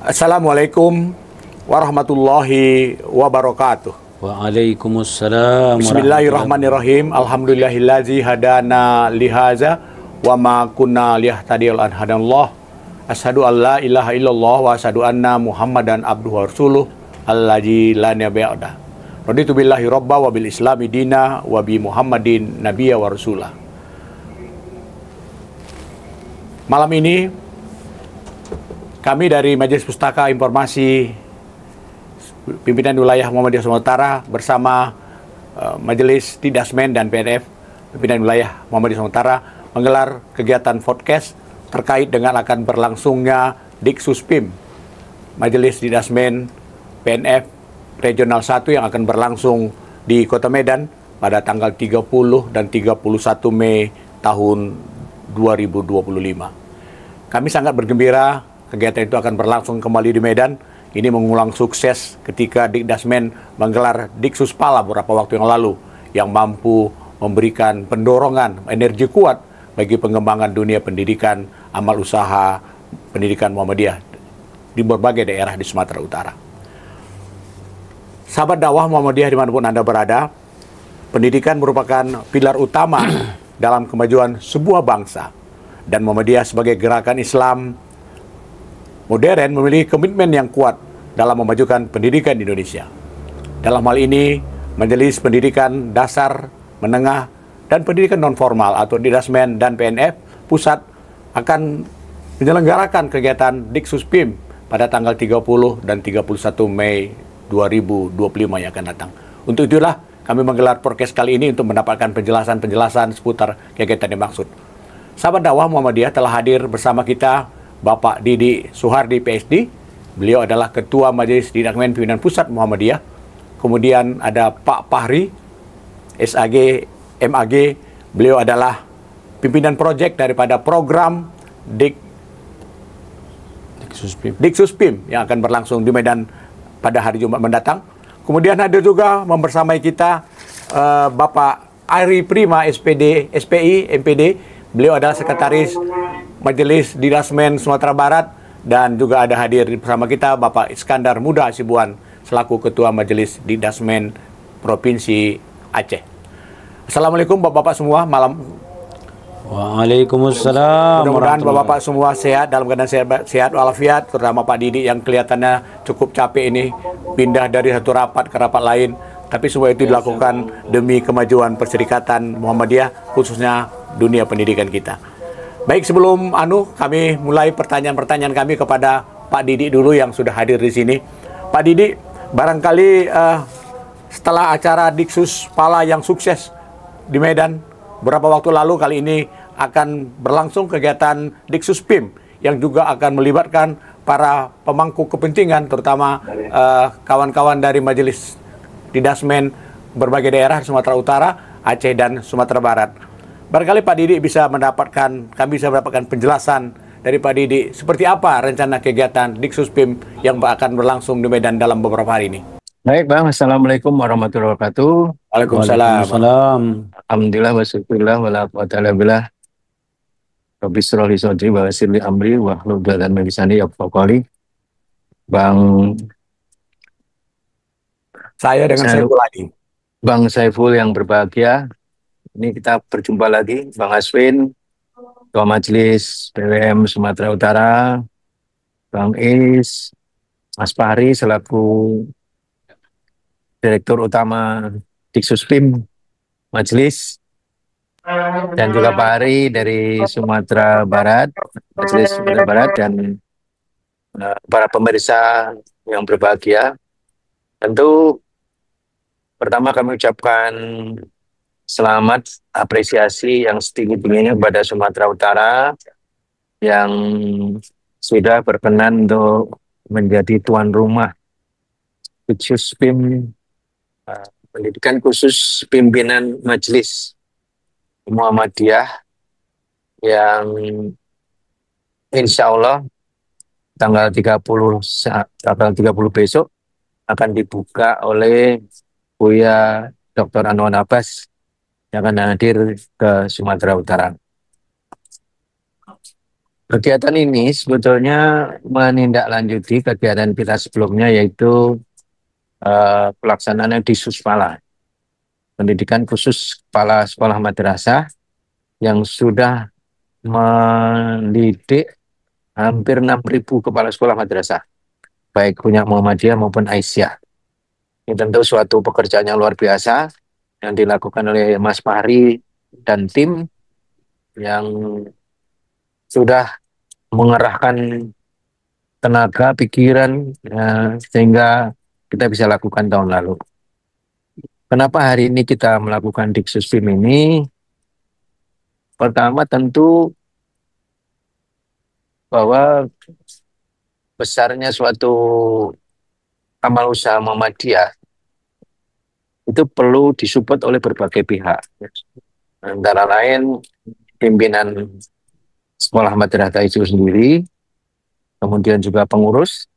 Assalamualaikum warahmatullahi wabarakatuh. Waalaikumsalam Bismillahirrahmanirrahim. Alhamdulillahillazi hadana lihaza wa ma kunna liyahtadiyal an hadanallah. Asyhadu an la ilaha illallah wa asyhadu anna Muhammadan abduhu wa rasuluh allazi la nabiyya ba'da. Raditu billahi robba wa bil islami dina wa bi Muhammadin nabiyya wa rasulah. Malam ini kami dari Majelis Pustaka Informasi Pimpinan Wilayah Muhammadiyah Sumatera Utara bersama Majelis Didasmen dan PNF Pimpinan Wilayah Muhammadiyah Sumatera Utara menggelar kegiatan podcast terkait dengan akan berlangsungnya Diksuspim Majelis Didasmen PNF Regional 1 yang akan berlangsung di Kota Medan pada tanggal 30 dan 31 Mei tahun 2025. Kami sangat bergembira kegiatan itu akan berlangsung kembali di Medan. Ini mengulang sukses ketika Dikdasmen menggelar Diksuspala beberapa waktu yang lalu yang mampu memberikan pendorongan energi kuat bagi pengembangan dunia pendidikan, amal usaha, pendidikan Muhammadiyah di berbagai daerah di Sumatera Utara. Sahabat dakwah Muhammadiyah dimanapun Anda berada, pendidikan merupakan pilar utama dalam kemajuan sebuah bangsa. Dan Muhammadiyah sebagai gerakan Islam modern memiliki komitmen yang kuat dalam memajukan pendidikan di Indonesia. Dalam hal ini, Majelis Pendidikan Dasar, Menengah, dan Pendidikan Non-Formal atau Didasmen dan PNF Pusat akan menyelenggarakan kegiatan Diksuspim pada tanggal 30 dan 31 Mei 2025 yang akan datang. Untuk itulah kami menggelar podcast kali ini untuk mendapatkan penjelasan-penjelasan seputar kegiatan yang dimaksud. Sahabat dakwah Muhammadiyah telah hadir bersama kita Bapak Didi Suhardi PSD. Beliau adalah Ketua Majelis Didasmen Pimpinan Pusat Muhammadiyah. Kemudian ada Pak Fahri SAG MAG. Beliau adalah pimpinan proyek daripada program Diksuspim yang akan berlangsung di Medan pada hari Jumat mendatang. Kemudian hadir juga membersamai kita Bapak Ari Prima SPD SPI MPD. Beliau adalah Sekretaris Majelis Didasmen Sumatera Barat dan juga ada hadir bersama kita Bapak Iskandar Muda Hasibuan selaku Ketua Majelis Didasmen Provinsi Aceh. Assalamualaikum Bapak-Bapak semua, malam. Waalaikumsalam. Mudah-mudahan Bapak-Bapak semua sehat, dalam keadaan sehat walafiat, terutama Pak Didi yang kelihatannya cukup capek ini, pindah dari satu rapat ke rapat lain. Tapi semua itu dilakukan demi kemajuan Perserikatan Muhammadiyah, khususnya dunia pendidikan kita. Baik, sebelum kami mulai pertanyaan-pertanyaan kami kepada Pak Didi dulu yang sudah hadir di sini. Pak Didi, barangkali setelah acara Diksuspala yang sukses di Medan beberapa waktu lalu, kali ini akan berlangsung kegiatan Diksuspim yang juga akan melibatkan para pemangku kepentingan, terutama kawan-kawan dari Majelis Didasmen berbagai daerah Sumatera Utara, Aceh, dan Sumatera Barat. Barangkali Pak Didi kami bisa mendapatkan penjelasan dari Pak Didi seperti apa rencana kegiatan Diksuspim yang akan berlangsung di Medan dalam beberapa hari ini. Baik Bang, Assalamualaikum warahmatullahi wabarakatuh. Waalaikumsalam. Alhamdulillah wa syukurillah wa la quwwata illa billah. Rabbi shrah li sadri wa yassir li amri wa hlul 'uqdatam min lisani yafqahu qawli. Bang Saya dengan Saiful lagi. Bang Saiful yang berbahagia. Ini kita berjumpa lagi, Bang Aswin, Ketua Majelis PWM Sumatera Utara, Bang Is, Mas Fahri selaku Direktur Utama Diksuspim Majelis, dan juga Pak Ari dari Sumatera Barat, Majelis Sumatera Barat, dan para pemirsa yang berbahagia. Tentu pertama kami ucapkan selamat, apresiasi yang setinggi-tingginya kepada Sumatera Utara yang sudah berkenan untuk menjadi tuan rumah Diksuspim Pendidikan Khusus Pimpinan Majelis Muhammadiyah yang insya Allah tanggal 30 besok akan dibuka oleh Buya Dr. Anwar Abbas yang akan hadir ke Sumatera Utara. Kegiatan ini sebetulnya menindaklanjuti kegiatan kita sebelumnya, yaitu pelaksanaan di Suspala, pendidikan khusus kepala sekolah madrasah yang sudah mendidik hampir 6.000 kepala sekolah madrasah, baik punya Muhammadiyah maupun Aisyah. Ini tentu suatu pekerjaan yang luar biasa yang dilakukan oleh Mas Fahri dan tim yang sudah mengerahkan tenaga, pikiran, sehingga kita bisa lakukan tahun lalu. Kenapa hari ini kita melakukan Diksusfim ini? Pertama tentu bahwa besarnya suatu amal usaha Muhammadiyah itu perlu disupport oleh berbagai pihak. Antara lain pimpinan sekolah madrasah itu sendiri, kemudian juga pengurus,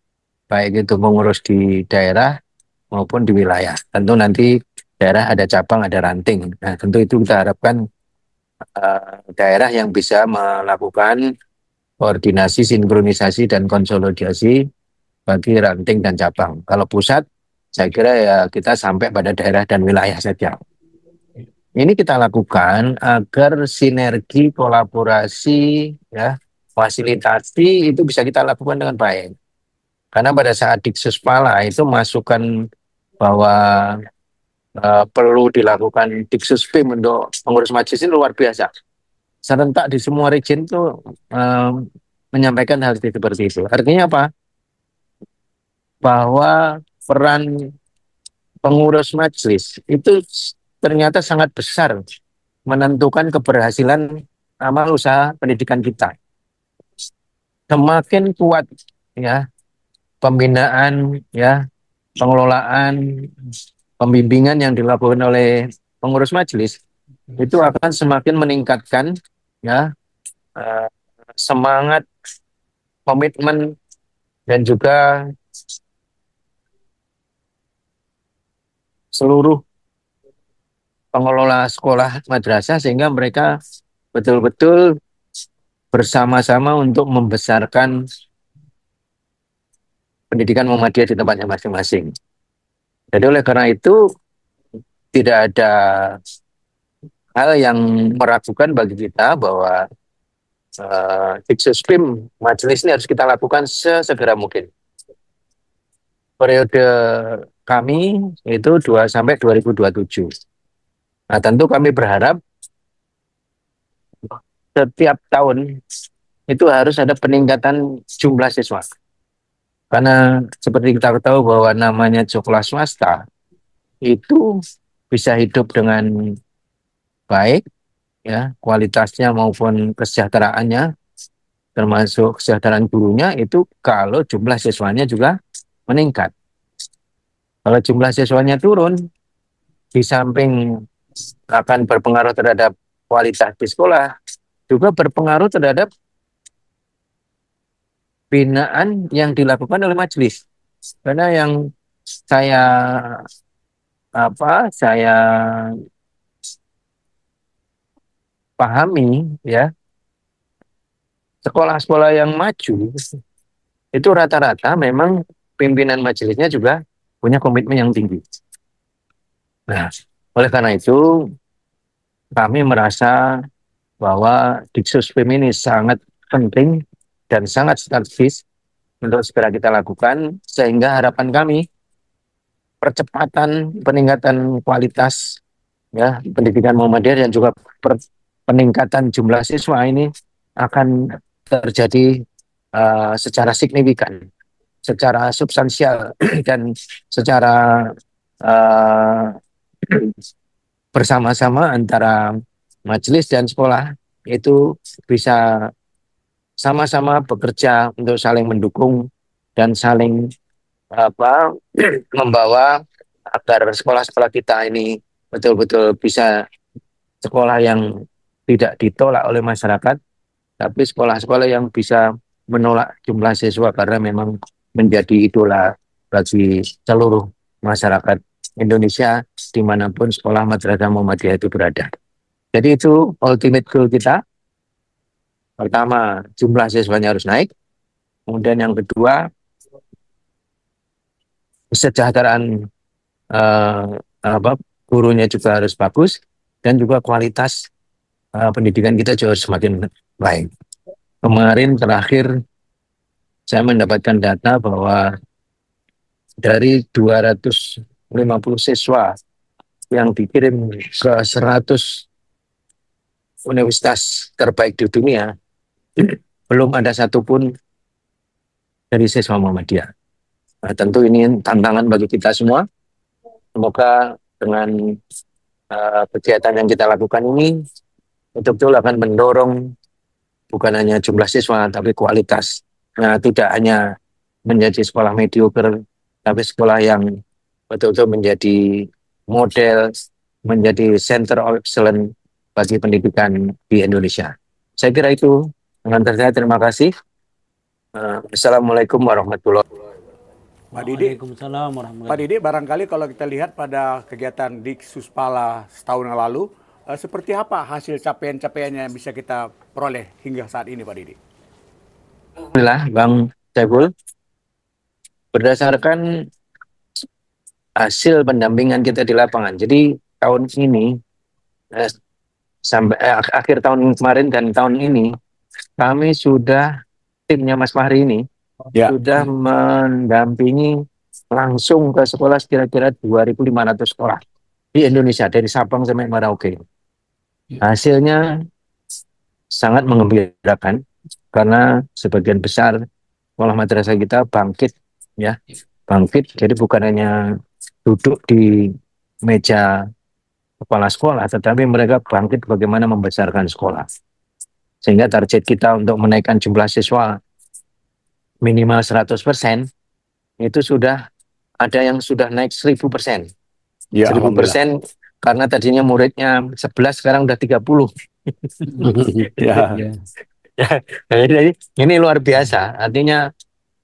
baik itu pengurus di daerah maupun di wilayah. Tentu nanti daerah ada cabang, ada ranting. Nah, tentu itu kita harapkan daerah yang bisa melakukan koordinasi, sinkronisasi, dan konsolidasi bagi ranting dan cabang. Kalau pusat, saya kira ya kita sampai pada daerah dan wilayah saja. Ini kita lakukan agar sinergi, kolaborasi, ya, fasilitasi itu bisa kita lakukan dengan baik. Karena pada saat Diksuspala itu masukan bahwa perlu dilakukan Diksuspim untuk pengurus majelis ini luar biasa. Serentak di semua region itu menyampaikan hal seperti itu. Artinya apa? Bahwa peran pengurus majelis itu ternyata sangat besar menentukan keberhasilan amal usaha pendidikan kita. Semakin kuat ya pembinaan, ya pengelolaan, pembimbingan yang dilakukan oleh pengurus majelis, itu akan semakin meningkatkan ya semangat, komitmen, dan juga seluruh pengelola sekolah madrasah, sehingga mereka betul-betul bersama-sama untuk membesarkan pendidikan Muhammadiyah di tempatnya masing-masing. Jadi oleh karena itu tidak ada hal yang meragukan bagi kita bahwa Diksuspim majelis ini harus kita lakukan sesegera mungkin. Periode kami itu 2 sampai 2027. Nah, tentu kami berharap setiap tahun itu harus ada peningkatan jumlah siswa. Karena seperti kita tahu bahwa namanya sekolah swasta itu bisa hidup dengan baik, ya kualitasnya maupun kesejahteraannya, termasuk kesejahteraan gurunya, itu kalau jumlah siswanya juga meningkat. Kalau jumlah siswanya turun, di samping akan berpengaruh terhadap kualitas di sekolah, juga berpengaruh terhadap binaan yang dilakukan oleh majelis. Karena yang saya pahami, ya, sekolah-sekolah yang maju itu rata-rata memang pimpinan majelisnya juga punya komitmen yang tinggi. Nah, oleh karena itu kami merasa bahwa Diksuspim ini sangat penting dan sangat strategis untuk segera kita lakukan, sehingga harapan kami percepatan peningkatan kualitas ya pendidikan Muhammadiyah dan juga peningkatan jumlah siswa ini akan terjadi secara signifikan, secara substansial dan secara bersama-sama antara majelis dan sekolah itu bisa sama-sama bekerja untuk saling mendukung dan saling membawa agar sekolah-sekolah kita ini betul-betul bisa sekolah yang tidak ditolak oleh masyarakat, tapi sekolah-sekolah yang bisa menolak jumlah siswa karena memang menjadi idola bagi seluruh masyarakat Indonesia dimanapun sekolah madrasah Muhammadiyah itu berada. Jadi itu ultimate goal kita. Pertama, jumlah siswanya harus naik. Kemudian yang kedua, kesejahteraan eh, apa gurunya juga harus bagus dan juga kualitas pendidikan kita juga harus semakin baik. Kemarin terakhir saya mendapatkan data bahwa dari 250 siswa yang dikirim ke 100 universitas terbaik di dunia, belum ada satupun dari siswa Muhammadiyah. Nah, tentu ini tantangan bagi kita semua. Semoga dengan kegiatan yang kita lakukan ini betul-betul akan mendorong bukan hanya jumlah siswa, tapi kualitas. Nah, tidak hanya menjadi sekolah mediocre, tapi sekolah yang betul-betul menjadi model, menjadi center of excellence bagi pendidikan di Indonesia. Saya kira itu. Dengan saya terima kasih. Assalamualaikum warahmatullahi wabarakatuh. Pak Didi, Waalaikumsalam Pak warahmatullahi Didi, barangkali kalau kita lihat pada kegiatan Diksuspala setahun yang lalu, seperti apa hasil capaian-capaiannya yang bisa kita peroleh hingga saat ini, Pak Didi? Alhamdulillah, Bang Saiful, berdasarkan hasil pendampingan kita di lapangan. Jadi tahun ini eh, sampai akhir tahun kemarin dan tahun ini kami sudah timnya Mas Fahri ini Ya, sudah mendampingi langsung ke sekolah kira-kira 2.500 sekolah di Indonesia dari Sabang sampai Merauke. Hasilnya sangat mengembirakan karena sebagian besar sekolah madrasah kita bangkit ya, bangkit. Jadi bukan hanya duduk di meja kepala sekolah, tetapi mereka bangkit bagaimana membesarkan sekolah. Sehingga target kita untuk menaikkan jumlah siswa minimal 100%, itu sudah ada yang sudah naik 1000%. ya, alhamdulillah. 1000% karena tadinya muridnya 11, sekarang udah 30. Ya, Ya. Ya, jadi ini luar biasa. Artinya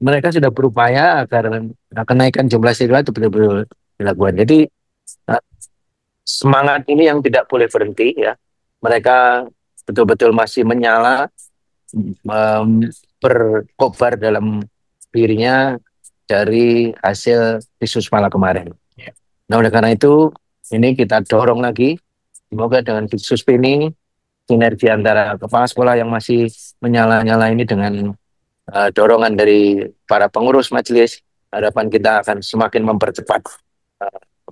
mereka sudah berupaya agar kenaikan jumlah siswa itu betul-betul dilakukan. Jadi eh, semangat ini yang tidak boleh berhenti ya. Mereka betul-betul masih menyala, berkobar dalam dirinya dari hasil Diksuspala kemarin. Nah, oleh karena itu ini kita dorong lagi. Semoga dengan Diksus ini sinergi antara kepala sekolah yang masih menyala-nyala ini dengan dorongan dari para pengurus majelis, harapan kita akan semakin mempercepat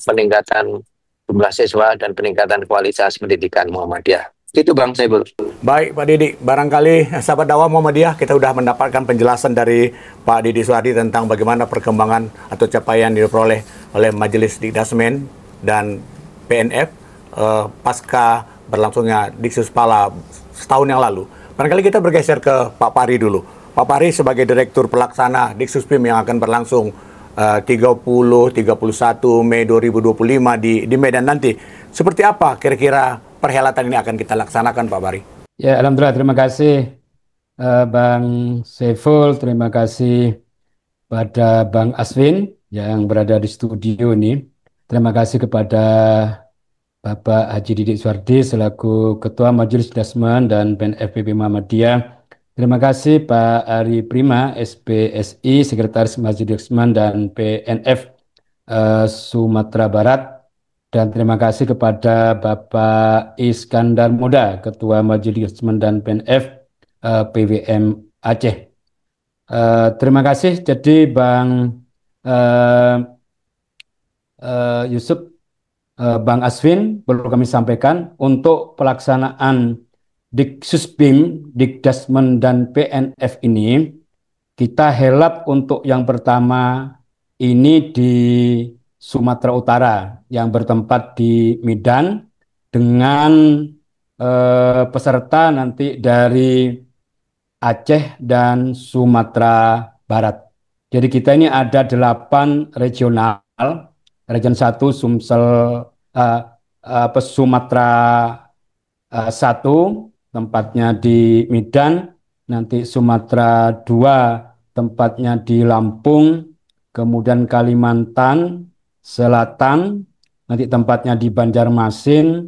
peningkatan jumlah siswa dan peningkatan kualitas pendidikan Muhammadiyah. Itu Bang Saiful. baik Pak Didi, barangkali sahabat dakwah Muhammadiyah kita sudah mendapatkan penjelasan dari Pak Didi Suhardi tentang bagaimana perkembangan atau capaian yang diperoleh oleh Majelis Dikdasmen dan PNF pasca berlangsungnya Diksuspala setahun yang lalu. Barangkali kita bergeser ke Pak Pari dulu. Pak Pari sebagai Direktur Pelaksana Diksuspim yang akan berlangsung 30-31 Mei 2025 di Medan nanti. Seperti apa kira-kira perhelatan ini akan kita laksanakan, Pak Pari? Ya, alhamdulillah terima kasih Bang Saiful, terima kasih pada Bang Aswin yang berada di studio ini. Terima kasih kepada Bapak Haji Didik Suhardi selaku Ketua Majelis Dasman dan PNFPB Muhammadiyah. Terima kasih Pak Ari Prima, SPSI, Sekretaris Majelis Dasman dan PNF Sumatera Barat. Dan terima kasih kepada Bapak Iskandar Muda, Ketua Majelis Dasman dan PNF PWM Aceh. Terima kasih. Jadi Bang eh, Yusuf, Bang Aswin, perlu kami sampaikan untuk pelaksanaan Diksuspim, Dikdasmen dan PNF ini, kita helap untuk yang pertama ini di Sumatera Utara yang bertempat di Medan dengan peserta nanti dari Aceh dan Sumatera Barat. Jadi kita ini ada 8 regional, region 1 Sumsel, eh, Sumatera 1 tempatnya di Medan, nanti Sumatera 2 tempatnya di Lampung, kemudian Kalimantan Selatan, nanti tempatnya di Banjarmasin,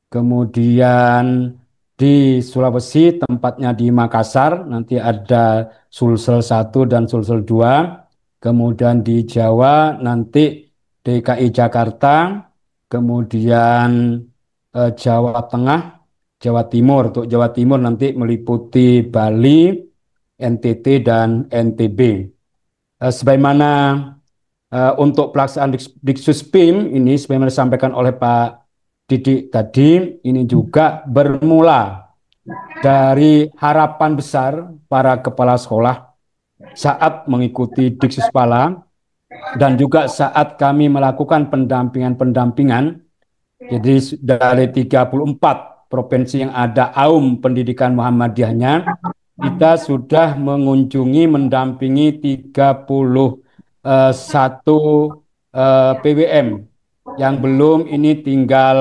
kemudian di Sulawesi, tempatnya di Makassar, nanti ada Sulsel 1 dan Sulsel 2. Kemudian di Jawa nanti DKI Jakarta, kemudian Jawa Tengah, Jawa Timur. Untuk Jawa Timur nanti meliputi Bali, NTT, dan NTB. Sebagaimana untuk pelaksanaan Diksus-PIM ini sebagaimana disampaikan oleh Pak Didik tadi, ini juga bermula dari harapan besar para kepala sekolah saat mengikuti Diksuspala dan juga saat kami melakukan pendampingan-pendampingan. Jadi dari 34 provinsi yang ada AUM pendidikan Muhammadiyahnya, kita sudah mengunjungi mendampingi 31 PWM. Yang belum ini tinggal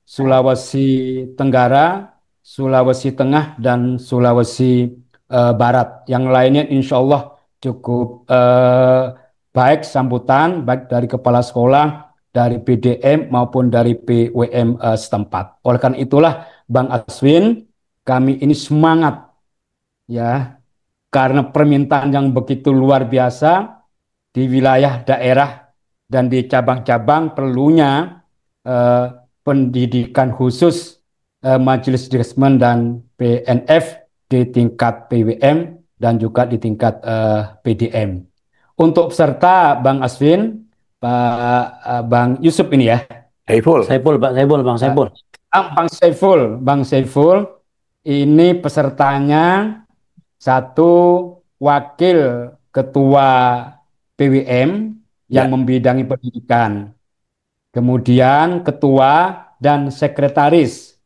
Sulawesi Tenggara, Sulawesi Tengah, dan Sulawesi Barat. Yang lainnya insya Allah cukup baik sambutan, baik dari kepala sekolah, dari PDM maupun dari PWM setempat. Oleh karena itulah Bang Aswin, kami ini semangat ya, karena permintaan yang begitu luar biasa di wilayah daerah dan di cabang-cabang perlunya eh, pendidikan khusus Majelis Dirasmen dan PNF di tingkat PWM dan juga di tingkat PDM. Untuk peserta Bang Aswin, Bang Yusuf ini ya. Saiful. Saiful, Pak Saiful, Bang Saiful. Bang Saiful, ini pesertanya satu wakil ketua PWM yang Ya. membidangi pendidikan, kemudian ketua dan sekretaris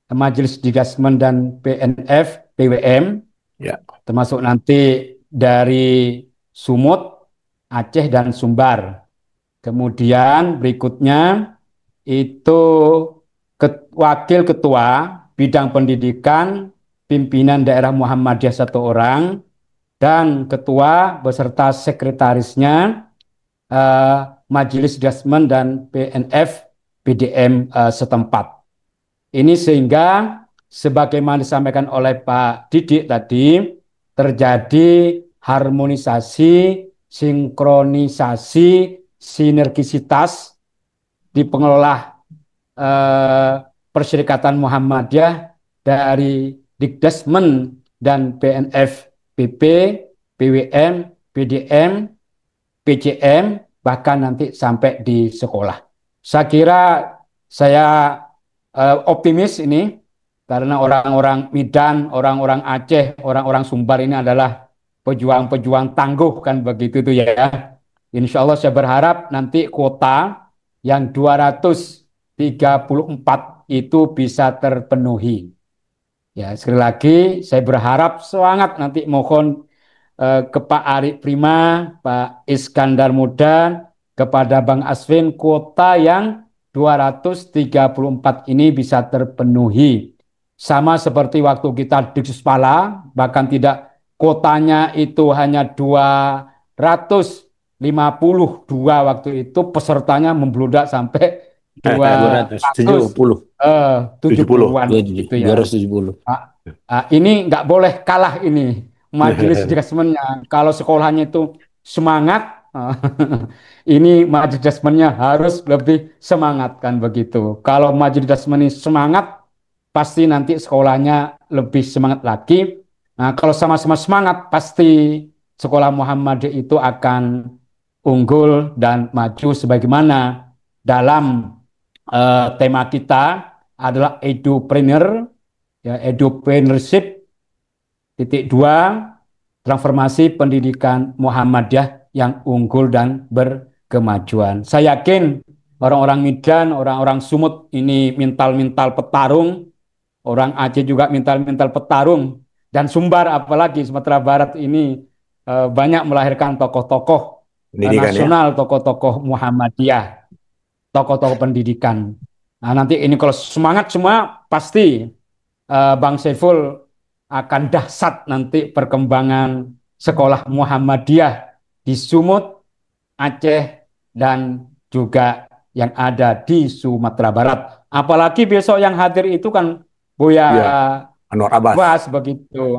Majelis Dirasmen dan PNF PWM, Ya. termasuk nanti dari Sumut, Aceh, dan Sumbar. Kemudian berikutnya itu wakil ketua bidang pendidikan pimpinan daerah Muhammadiyah 1 orang, dan ketua beserta sekretarisnya Majelis Dirasmen dan PNF PDM setempat. Ini sehingga sebagaimana disampaikan oleh Pak Didik tadi, terjadi harmonisasi, sinkronisasi, sinergisitas di pengelola Perserikatan Muhammadiyah dari Dikdasmen dan PNF PP, PWM, PDM, PCM, bahkan nanti sampai di sekolah. Saya kira saya optimis ini karena orang-orang Medan, orang-orang Aceh, orang-orang Sumbar ini adalah pejuang-pejuang tangguh kan begitu tuh ya. Insya Allah saya berharap nanti kuota yang 234 itu bisa terpenuhi. Ya, sekali lagi saya berharap semangat nanti mohon ke Pak Ari Prima, Pak Iskandar Muda, kepada Bang Aswin kuota yang 234 ini bisa terpenuhi. Sama seperti waktu kita di Suspala, bahkan tidak kuotanya itu hanya 252 waktu itu, pesertanya membludak sampai 270. 270-an gitu ya. 270. Ini nggak boleh kalah ini majelis adjustment-nya. Kalau sekolahnya itu semangat, ini majelis adjustment-nya harus lebih semangat kan begitu. Kalau majelis adjustment ini semangat, pasti nanti sekolahnya lebih semangat lagi. Nah, kalau sama-sama semangat, pasti sekolah Muhammadiyah itu akan unggul dan maju sebagaimana dalam tema kita adalah edupreneur, ya, edupreneurship _2, transformasi pendidikan Muhammadiyah yang unggul dan berkemajuan. Saya yakin orang-orang Medan, orang-orang Sumut ini mental-mental petarung, orang Aceh juga mental-mental petarung, dan Sumbar apalagi Sumatera Barat ini banyak melahirkan tokoh-tokoh nasional, tokoh-tokoh Muhammadiyah, tokoh-tokoh pendidikan. Nah, nanti ini kalau semangat semua pasti Bang Saiful akan dahsyat nanti perkembangan sekolah Muhammadiyah di Sumut, Aceh, dan juga yang ada di Sumatera Barat. Apalagi besok yang hadir itu kan Buya Iya, Anwar Abbas. Abbas begitu.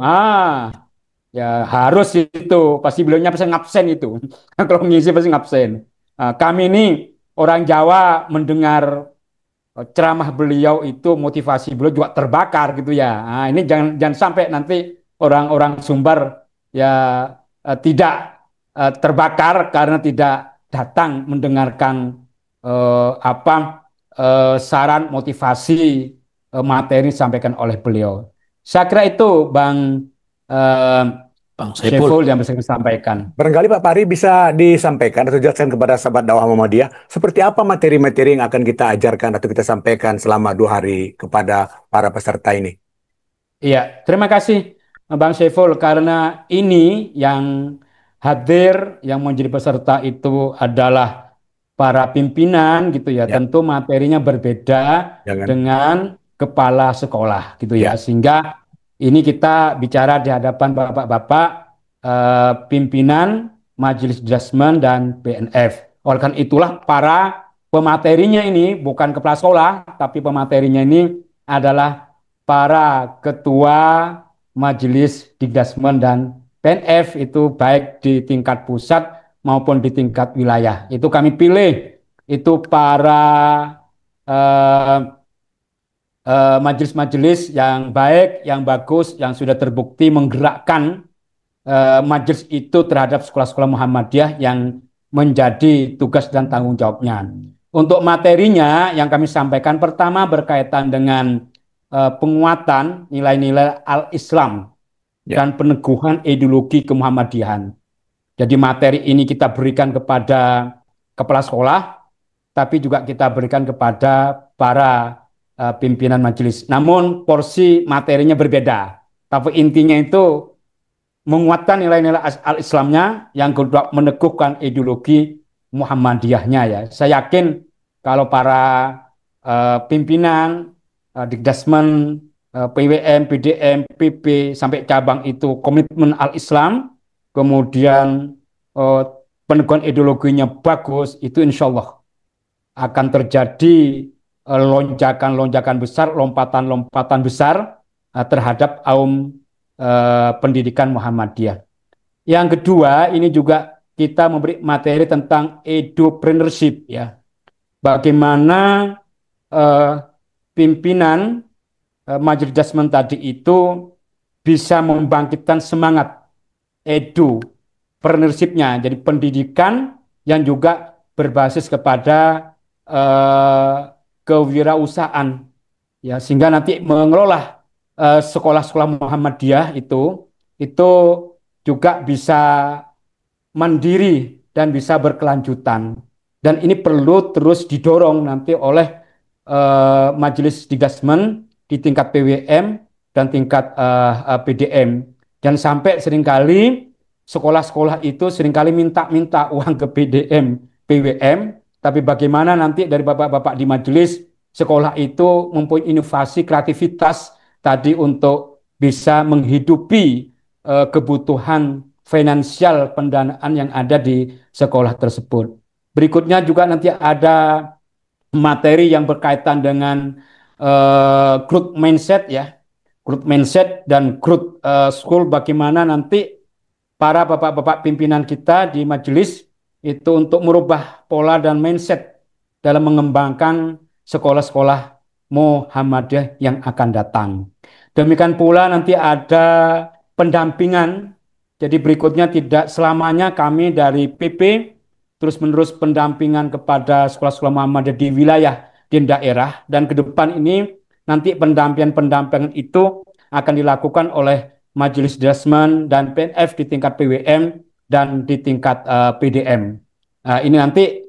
Ya harus itu. Pasti beliaunya pasti ngabsen itu. Kalau ngisi pasti ngabsen. Kami ini orang Jawa mendengar ceramah beliau itu motivasi beliau juga terbakar gitu ya. Ini jangan jangan sampai nanti orang-orang Sumbar ya tidak terbakar karena tidak datang mendengarkan apa saran motivasi materi disampaikan oleh beliau. Saya kira itu eh, Bang Saiful. Syeful yang bisa saya sampaikan. Barangkali Pak Pari bisa disampaikan atau jelaskan kepada sahabat dakwah Muhammadiyah seperti apa materi-materi yang akan kita ajarkan atau kita sampaikan selama 2 hari kepada para peserta ini. Iya, terima kasih Bang Syeful karena ini yang hadir yang menjadi peserta itu adalah para pimpinan gitu ya. Ya, Tentu materinya berbeda jangan. dengan kepala sekolah gitu ya. Ya, Sehingga ini kita bicara di hadapan bapak-bapak pimpinan Majelis Jasman dan BNF. Oleh karena itulah para pematerinya ini bukan kepala sekolah, tapi pematerinya ini adalah para ketua Majelis Dikdasmen dan PNF itu baik di tingkat pusat maupun di tingkat wilayah. Itu kami pilih itu para eh, majelis-majelis yang baik, yang bagus, yang sudah terbukti menggerakkan majelis itu terhadap sekolah-sekolah Muhammadiyah yang menjadi tugas dan tanggung jawabnya. Untuk materinya yang kami sampaikan pertama berkaitan dengan penguatan nilai-nilai al-Islam ya, dan peneguhan ideologi kemuhammadiyahan. Jadi materi ini kita berikan kepada kepala sekolah, tapi juga kita berikan kepada para pimpinan majelis. Namun porsi materinya berbeda. Tapi intinya itu menguatkan nilai-nilai al-Islamnya, yang kedua meneguhkan ideologi Muhammadiyahnya ya. Saya yakin kalau para pimpinan Dikdasmen, PWM, PDM, PP sampai cabang itu komitmen al-Islam, kemudian eh, peneguhan ideologinya bagus, itu insya Allah akan terjadi lonjakan-lonjakan besar, lompatan-lompatan besar terhadap pendidikan Muhammadiyah. Yang kedua, ini juga kita memberi materi tentang edupreneurship ya. Bagaimana eh, pimpinan Majelis tadi itu bisa membangkitkan semangat edupreneurship-nya, jadi pendidikan yang juga berbasis kepada eh, kewirausahaan ya, sehingga nanti mengelola sekolah-sekolah Muhammadiyah itu juga bisa mandiri dan bisa berkelanjutan. Dan ini perlu terus didorong nanti oleh Majelis Dikdasmen di tingkat PWM dan tingkat PDM. Dan sampai seringkali sekolah-sekolah itu seringkali minta-minta uang ke PDM, PWM, tapi bagaimana nanti dari bapak-bapak di majelis sekolah itu mempunyai inovasi, kreativitas tadi untuk bisa menghidupi kebutuhan finansial pendanaan yang ada di sekolah tersebut. Berikutnya juga nanti ada materi yang berkaitan dengan growth mindset ya, growth mindset dan growth school, bagaimana nanti para bapak-bapak pimpinan kita di majelis itu untuk merubah pola dan mindset dalam mengembangkan sekolah-sekolah Muhammadiyah yang akan datang. Demikian pula nanti ada pendampingan. Jadi berikutnya tidak selamanya kami dari PP terus-menerus pendampingan kepada sekolah-sekolah Muhammadiyah di wilayah, di daerah, dan ke depan ini nanti pendampingan-pendampingan itu akan dilakukan oleh Majelis Dasman dan PNF di tingkat PWM dan di tingkat PDM. Ini nanti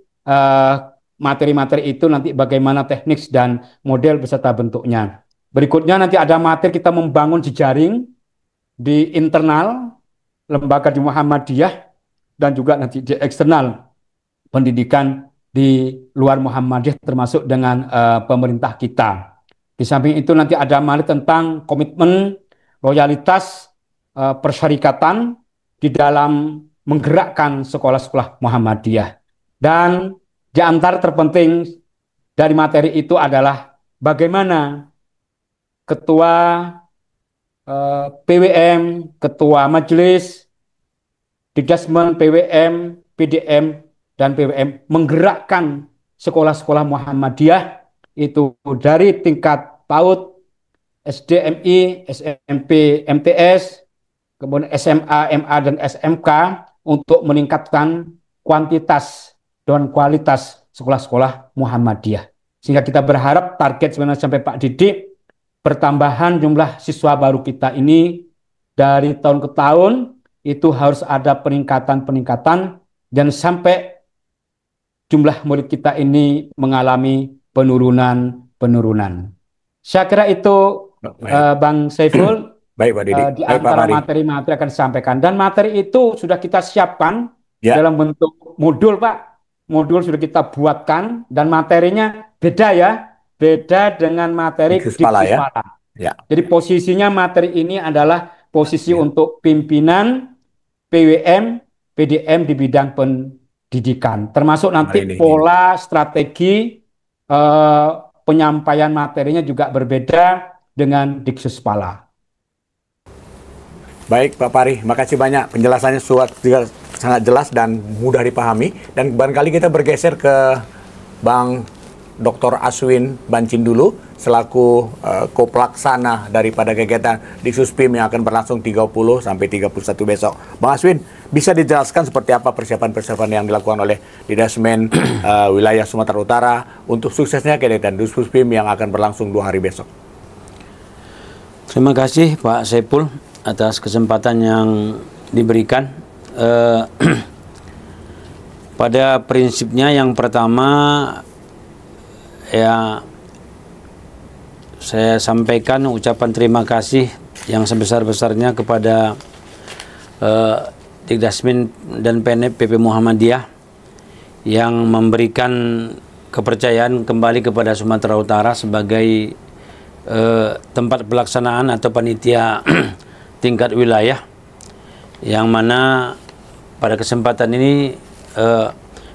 materi-materi itu nanti bagaimana teknik dan model beserta bentuknya. Berikutnya nanti ada materi kita membangun jejaring di internal lembaga di Muhammadiyah dan juga nanti di eksternal pendidikan di luar Muhammadiyah termasuk dengan pemerintah kita. Di samping itu nanti ada materi tentang komitmen, loyalitas, persyarikatan di dalam menggerakkan sekolah-sekolah Muhammadiyah. Dan di antara terpenting dari materi itu adalah bagaimana ketua PWM, ketua majelis, Dikdasmen, PWM, PDM, dan PWM menggerakkan sekolah-sekolah Muhammadiyah itu dari tingkat PAUD, SDMI, SMP, MTS, kemudian SMA, MA, dan SMK untuk meningkatkan kuantitas dan kualitas sekolah-sekolah Muhammadiyah. Sehingga kita berharap target sebenarnya sampai Pak Didik, pertambahan jumlah siswa baru kita ini dari tahun ke tahun itu harus ada peningkatan-peningkatan dan sampai jumlah murid kita ini mengalami penurunan-penurunan. Saya kira itu Baik. Bang Saiful Baik, Pak Didi. di Baik, Pak antara Pari. materi-materi akan disampaikan. Dan materi itu sudah kita siapkan Ya, dalam bentuk modul, Pak. Modul sudah kita buatkan dan materinya beda ya. Beda dengan materi Diksus Pala ya. Diksuspala. Ya, Jadi posisinya materi ini adalah posisi ya. untuk pimpinan PWM, PDM di bidang pendidikan. Termasuk nanti Ini. pola strategi penyampaian materinya juga berbeda dengan Diksuspala. Baik, Pak Pari, makasih banyak. Penjelasannya juga sangat jelas dan mudah dipahami. Dan barangkali kita bergeser ke Bang Dr. Aswin Bancin dulu, selaku kopelaksana daripada kegiatan Diksuspim yang akan berlangsung 30 sampai 31 besok. Bang Aswin, bisa dijelaskan seperti apa persiapan-persiapan yang dilakukan oleh Dikdasmen wilayah Sumatera Utara untuk suksesnya kegiatan Diksuspim yang akan berlangsung 2 hari besok? Terima kasih Pak Saiful atas kesempatan yang diberikan. Pada prinsipnya yang pertama ya saya sampaikan ucapan terima kasih yang sebesar-besarnya kepada Dikdasmen dan PNP PP Muhammadiyah yang memberikan kepercayaan kembali kepada Sumatera Utara sebagai tempat pelaksanaan atau panitia tingkat wilayah, yang mana pada kesempatan ini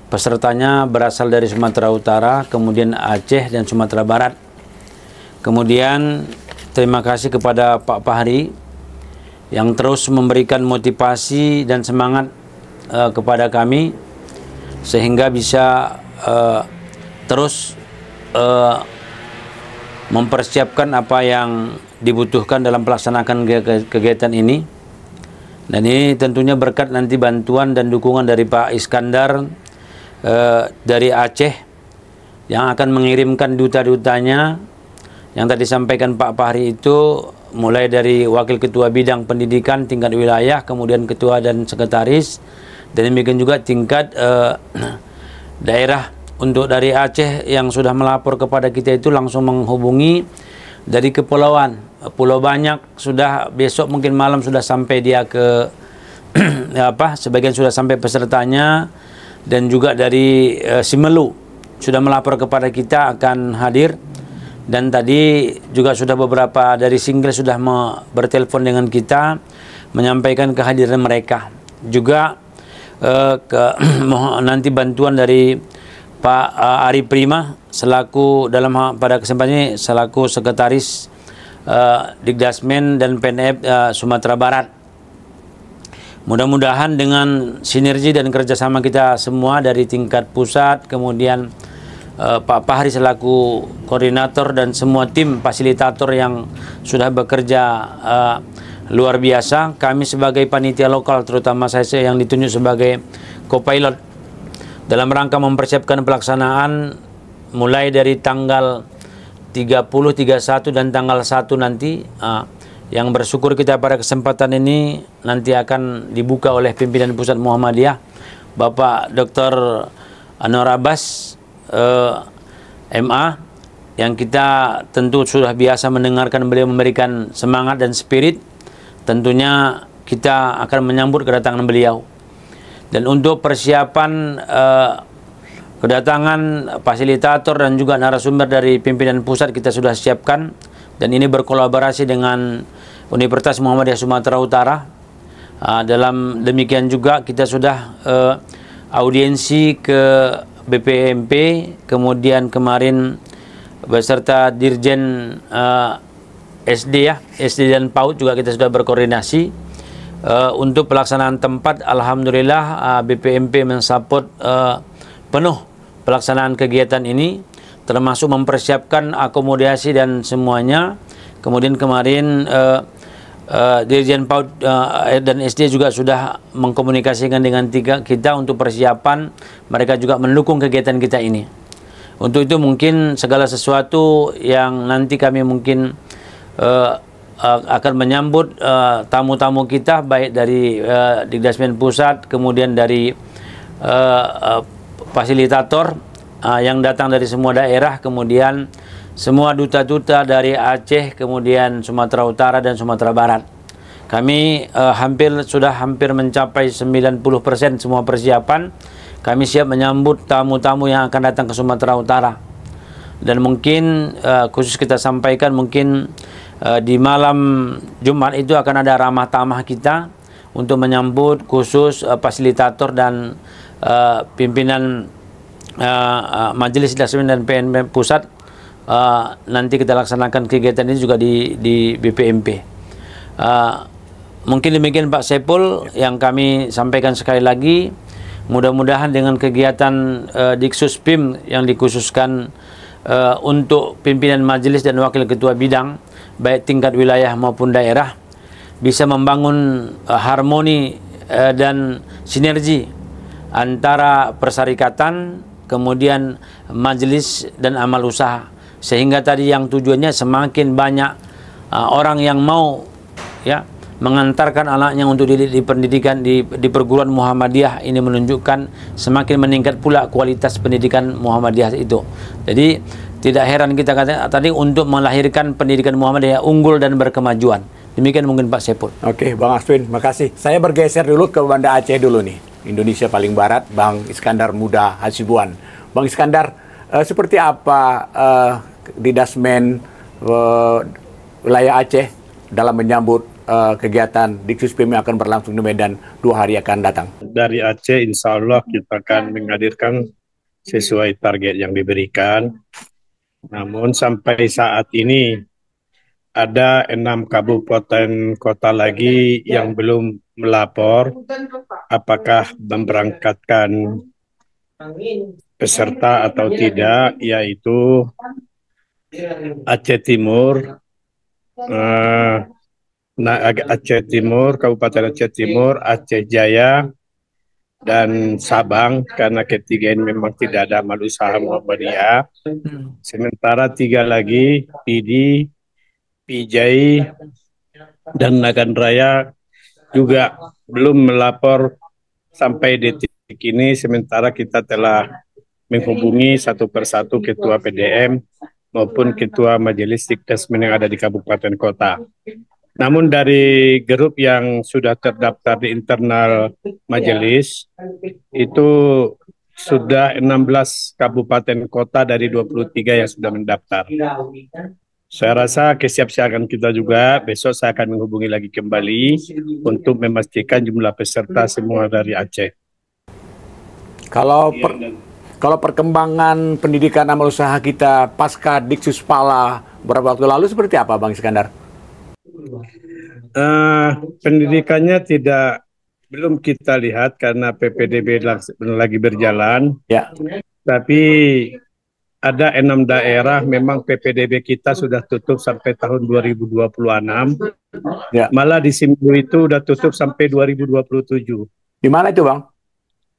pesertanya berasal dari Sumatera Utara, kemudian Aceh dan Sumatera Barat. Kemudian terima kasih kepada Pak Fahri yang terus memberikan motivasi dan semangat kepada kami sehingga bisa terus mempersiapkan apa yang dibutuhkan dalam pelaksanaan kegiatan ini. Dan ini tentunya berkat nanti bantuan dan dukungan dari Pak Iskandar dari Aceh yang akan mengirimkan duta-dutanya yang tadi sampaikan Pak Fahri, itu mulai dari Wakil Ketua Bidang Pendidikan tingkat wilayah, kemudian Ketua dan Sekretaris, dan demikian juga tingkat daerah. Untuk dari Aceh yang sudah melapor kepada kita itu langsung menghubungi dari kepulauan. Pulau Banyak sudah besok mungkin malam sudah sampai dia ke sebagian sudah sampai pesertanya, dan juga dari Simelu sudah melapor kepada kita akan hadir, dan tadi juga sudah beberapa dari Single sudah bertelepon dengan kita menyampaikan kehadiran mereka. Juga nanti bantuan dari Pak Ari Prima selaku pada kesempatan ini selaku sekretaris Dikdasmen dan PNP Sumatera Barat. Mudah-mudahan dengan sinergi dan kerjasama kita semua dari tingkat pusat, kemudian Pak Fahri selaku koordinator dan semua tim fasilitator yang sudah bekerja luar biasa, kami sebagai panitia lokal, terutama saya yang ditunjuk sebagai co-pilot dalam rangka mempersiapkan pelaksanaan mulai dari tanggal 30, 31 dan tanggal 1 nanti, yang bersyukur kita pada kesempatan ini nanti akan dibuka oleh pimpinan pusat Muhammadiyah Bapak Dr. Anwar Abbas MA, yang kita tentu sudah biasa mendengarkan beliau memberikan semangat dan spirit. Tentunya kita akan menyambut kedatangan beliau. Dan untuk persiapan kedatangan fasilitator dan juga narasumber dari pimpinan pusat kita sudah siapkan, dan ini berkolaborasi dengan Universitas Muhammadiyah Sumatera Utara. Dalam demikian juga kita sudah audiensi ke BPMP, kemudian kemarin beserta Dirjen SD ya, SD dan PAUD juga kita sudah berkoordinasi. Untuk pelaksanaan tempat, alhamdulillah BPMP mensupport penuh pelaksanaan kegiatan ini, termasuk mempersiapkan akomodasi dan semuanya. Kemudian kemarin Dirjen PAUD dan SD juga sudah mengkomunikasikan dengan kita untuk persiapan, mereka juga mendukung kegiatan kita ini. Untuk itu mungkin segala sesuatu yang nanti kami mungkin akan menyambut tamu-tamu kita, baik dari Dikdasmen Pusat, kemudian dari fasilitator yang datang dari semua daerah, kemudian semua duta-duta dari Aceh, kemudian Sumatera Utara dan Sumatera Barat. Kami sudah hampir mencapai 90% semua persiapan. Kami siap menyambut tamu-tamu yang akan datang ke Sumatera Utara. Dan mungkin khusus kita sampaikan, mungkin di malam Jumat itu akan ada ramah tamah kita untuk menyambut khusus fasilitator dan pimpinan Majelis Dikdasmen dan PNM Pusat. Nanti kita laksanakan kegiatan ini juga di BPMP. Mungkin demikian Pak Saiful yang kami sampaikan. Sekali lagi, mudah-mudahan dengan kegiatan Diksus PIM yang dikhususkan untuk pimpinan majelis dan wakil ketua bidang, baik tingkat wilayah maupun daerah, bisa membangun harmoni dan sinergi antara persyarikatan, kemudian majelis dan amal usaha, sehingga tadi yang tujuannya semakin banyak orang yang mau ya mengantarkan anaknya untuk di pendidikan di perguruan Muhammadiyah. Ini menunjukkan semakin meningkat pula kualitas pendidikan Muhammadiyah itu. Jadi tidak heran kita katakan tadi untuk melahirkan pendidikan Muhammadiyah unggul dan berkemajuan. Demikian mungkin Pak Saiful. Oke, Bang Aswin, makasih. Saya bergeser dulu ke Banda Aceh dulu nih. Indonesia paling barat, Bang Iskandar Muda Hasibuan. Bang Iskandar, seperti apa Dikdasmen wilayah Aceh dalam menyambut kegiatan Diksus PIM yang akan berlangsung di Medan 2 hari akan datang? Dari Aceh, insya Allah kita akan menghadirkan sesuai target yang diberikan. Namun sampai saat ini ada 6 kabupaten kota lagi yang belum melapor apakah memberangkatkan peserta atau tidak, yaitu Aceh Timur, Aceh Timur, Kabupaten Aceh Timur, Aceh Jaya, dan Sabang, karena ketiga ini memang tidak ada amal usaha Muhammadiyah. Sementara 3 lagi, Pidi, Pijai, dan Nagan Raya juga belum melapor sampai detik ini. Sementara kita telah menghubungi satu persatu ketua PDM maupun ketua majelis Dikdasmen yang ada di kabupaten kota. Namun dari grup yang sudah terdaftar di internal majelis, itu sudah 16 kabupaten kota dari 23 yang sudah mendaftar. Saya rasa kesiapsiagaan kita juga, besok saya akan menghubungi lagi kembali untuk memastikan jumlah peserta semua dari Aceh. Kalau perkembangan pendidikan amal usaha kita pasca Diksus Pala beberapa waktu lalu seperti apa, Bang Iskandar? Pendidikannya belum kita lihat karena PPDB lagi berjalan. Ya. Tapi ada 6 daerah memang PPDB kita sudah tutup sampai tahun 2026. Ya. Malah di Simelu itu udah tutup sampai 2027. Di mana itu, Bang?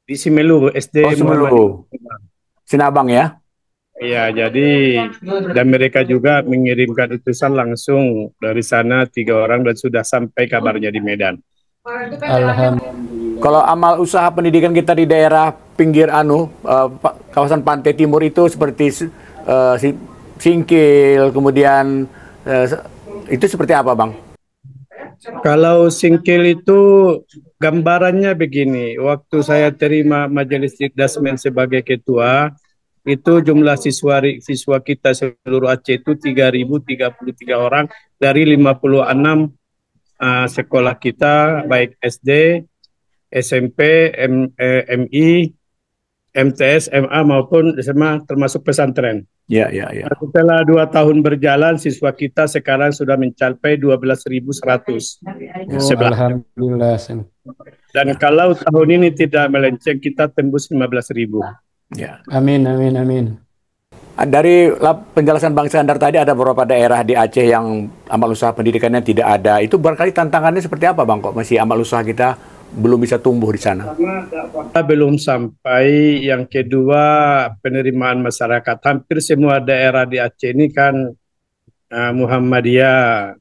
Di Simelu, SD Simelu. Sinabang ya? Iya, jadi dan mereka juga mengirimkan utusan langsung dari sana 3 orang dan sudah sampai kabarnya di Medan. Alhamdulillah. Kalau amal usaha pendidikan kita di daerah pinggir kawasan Pantai Timur itu seperti Singkil, kemudian itu seperti apa, Bang? Kalau Singkil itu gambarannya begini, waktu saya terima Majelis Dikdasmen sebagai ketua, itu jumlah siswa kita seluruh Aceh itu 3.033 orang dari 56 sekolah kita, baik SD, SMP, MI, MTS, MA maupun SMA termasuk pesantren. Ya, ya, ya. Setelah 2 tahun berjalan, siswa kita sekarang sudah mencapai 12.100. Oh, alhamdulillah. Dan kalau tahun ini tidak melenceng, kita tembus 15.000. Ya. Amin, amin, amin. Dari penjelasan Bang Iskandar tadi, ada beberapa daerah di Aceh yang amal usaha pendidikannya tidak ada. Itu barangkali tantangannya seperti apa, Bang? Kok masih amal usaha kita belum bisa tumbuh di sana? Kita belum sampai. Yang kedua, penerimaan masyarakat. Hampir semua daerah di Aceh ini kan Muhammadiyah,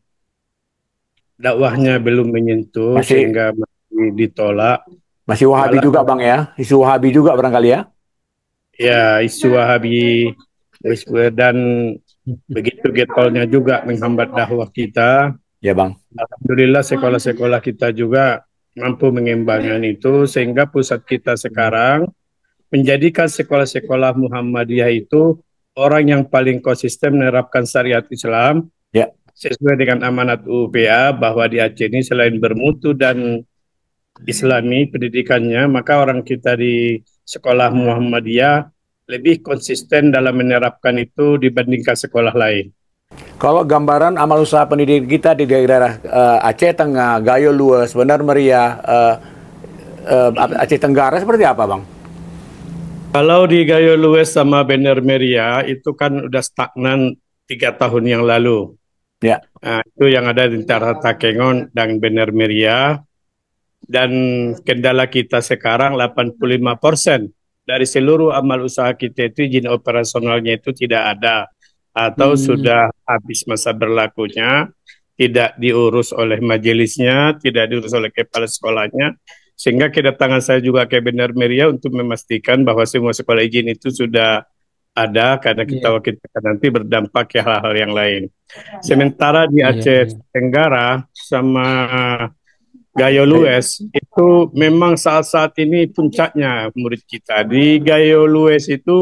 dakwahnya belum menyentuh sehingga masih ditolak. Masih Wahabi juga, Bang, ya? Isu Wahabi juga barangkali ya? Ya, isu Wahabi dan begitu getolnya juga menghambat dakwah kita. Ya, Bang. Alhamdulillah sekolah-sekolah kita juga mampu mengembangkan itu, sehingga pusat kita sekarang menjadikan sekolah-sekolah Muhammadiyah itu orang yang paling konsisten menerapkan syariat Islam. Ya. Sesuai dengan amanat UPA bahwa di Aceh ini selain bermutu dan Islami pendidikannya, maka orang kita di sekolah Muhammadiyah lebih konsisten dalam menerapkan itu dibandingkan sekolah lain. Kalau gambaran amal usaha pendidikan kita di daerah Aceh Tengah, Gayo Lues, Benar Meriah, Aceh Tenggara seperti apa, Bang? Kalau di Gayo Lues sama Benar Meriah itu kan udah stagnan 3 tahun yang lalu. Ya. Nah, itu yang ada di antara Takengon dan Benar Meriah. Dan kendala kita sekarang 85% dari seluruh amal usaha kita itu izin operasionalnya itu tidak ada atau sudah habis masa berlakunya, tidak diurus oleh majelisnya, tidak diurus oleh kepala sekolahnya, sehingga kedatangan saya juga ke Benar Meriah untuk memastikan bahwa semua sekolah izin itu sudah ada, karena kita nanti berdampak ke hal-hal yang lain. Sementara di Aceh Tenggara sama Gayo Lues itu memang saat-saat ini puncaknya murid kita. Di Gayo Lues itu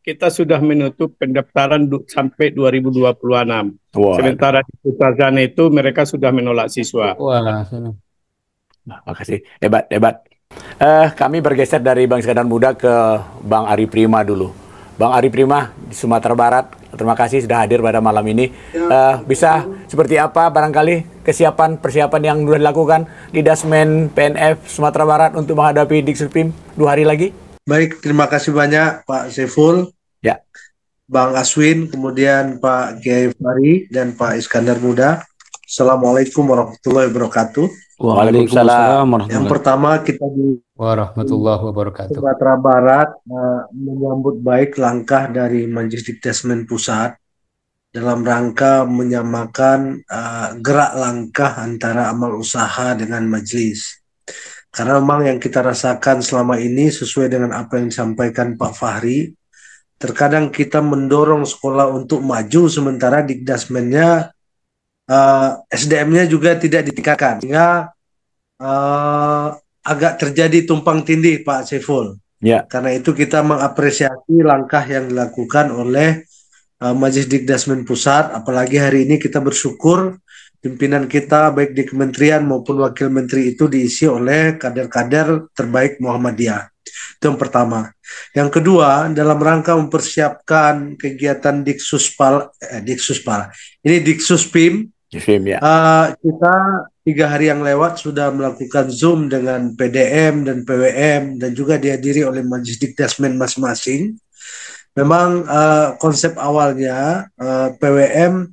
kita sudah menutup pendaftaran sampai 2026. Wow. Sementara di Putazana itu mereka sudah menolak siswa. Wah, makasih. Hebat, hebat. Kami bergeser dari Bang Iskandar Muda ke Bang Ari Prima dulu. Bang Ari Prima di Sumatera Barat, terima kasih sudah hadir pada malam ini. Bisa seperti apa barangkali persiapan yang sudah dilakukan di Dasmen PNF Sumatera Barat untuk menghadapi Diksuspim 2 hari lagi? Baik, terima kasih banyak Pak Saiful, ya, Bang Aswin, kemudian Pak Kiai Fahri dan Pak Iskandar Muda. Assalamualaikum warahmatullahi wabarakatuh. Waalaikumsalam. Yang pertama kita di warahmatullahi wabarakatuh. Sumatera Barat menyambut baik langkah dari Majelis Dikdasmen Pusat dalam rangka menyamakan gerak langkah antara amal usaha dengan majelis. Karena memang yang kita rasakan selama ini sesuai dengan apa yang disampaikan Pak Fahri, terkadang kita mendorong sekolah untuk maju sementara Dikdasmennya SDM-nya juga tidak ditingkatkan, sehingga agak terjadi tumpang tindih, Pak Saiful. Ya. Karena itu kita mengapresiasi langkah yang dilakukan oleh Majelis Dikdasmen Pusat, apalagi hari ini kita bersyukur pimpinan kita baik di kementerian maupun wakil menteri itu diisi oleh kader-kader terbaik Muhammadiyah. Itu yang pertama. Yang kedua, dalam rangka mempersiapkan kegiatan ini Diksuspim, ya. Kita 3 hari yang lewat sudah melakukan Zoom dengan PDM dan PWM dan juga dihadiri oleh Majelis Dikdasmen masing-masing. Memang konsep awalnya PWM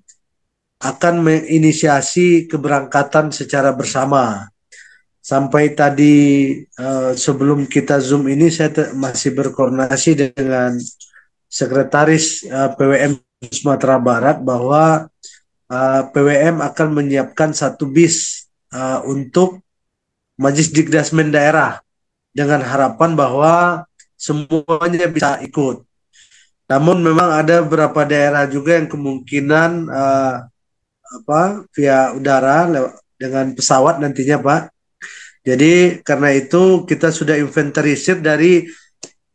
akan menginisiasi keberangkatan secara bersama. Sampai tadi sebelum kita Zoom ini saya masih berkoordinasi dengan Sekretaris PWM Sumatera Barat bahwa PWM akan menyiapkan 1 bis untuk Majelis Dikdasmen daerah dengan harapan bahwa semuanya bisa ikut. Namun memang ada beberapa daerah juga yang kemungkinan via udara dengan pesawat nantinya, Pak. Jadi karena itu kita sudah inventarisir dari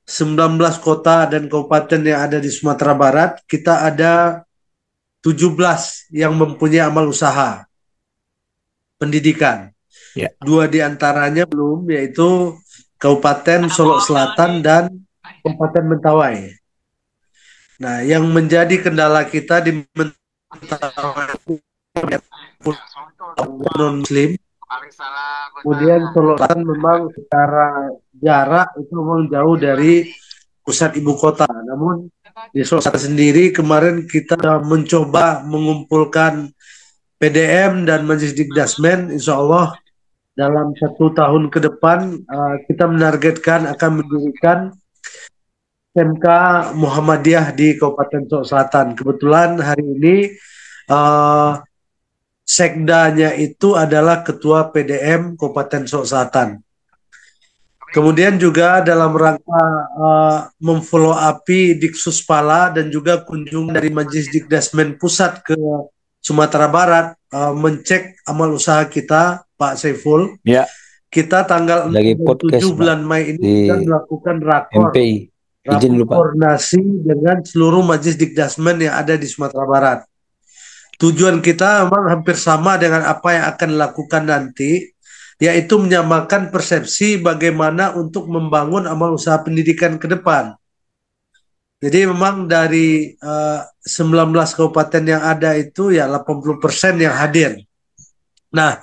19 kota dan kabupaten yang ada di Sumatera Barat, kita ada 17 yang mempunyai amal usaha pendidikan. 2 diantaranya belum, yaitu Kabupaten Solok Selatan, dan Kabupaten Mentawai. Nah, yang menjadi kendala kita di Mentawai non-Muslim, kemudian Solok Selatan memang secara jarak itu memang jauh dari pusat ibu kota. Namun di Solok Selatan sendiri kemarin kita mencoba mengumpulkan PDM dan Majelis Dikdasmen. Insya Allah dalam 1 tahun ke depan kita menargetkan akan mendirikan SMK Muhammadiyah di Kabupaten Solok Selatan. Kebetulan hari ini sekdanya itu adalah Ketua PDM Kabupaten Solok Selatan. Kemudian juga dalam rangka memfollow upi Diksuspala dan juga kunjungan dari Majelis Dikdasmen Pusat ke Sumatera Barat, mencek amal usaha kita, Pak Saiful. Ya. Kita tanggal Lagi podcast, 7 bulan Mei ini di kita melakukan rakor MPI. Izin lupa. koordinasi dengan seluruh Majelis Dikdasmen yang ada di Sumatera Barat. Tujuan kita memang hampir sama dengan apa yang akan dilakukan nanti, yaitu menyamakan persepsi bagaimana untuk membangun amal usaha pendidikan ke depan. Jadi memang dari 19 kabupaten yang ada itu ya 80% yang hadir. Nah,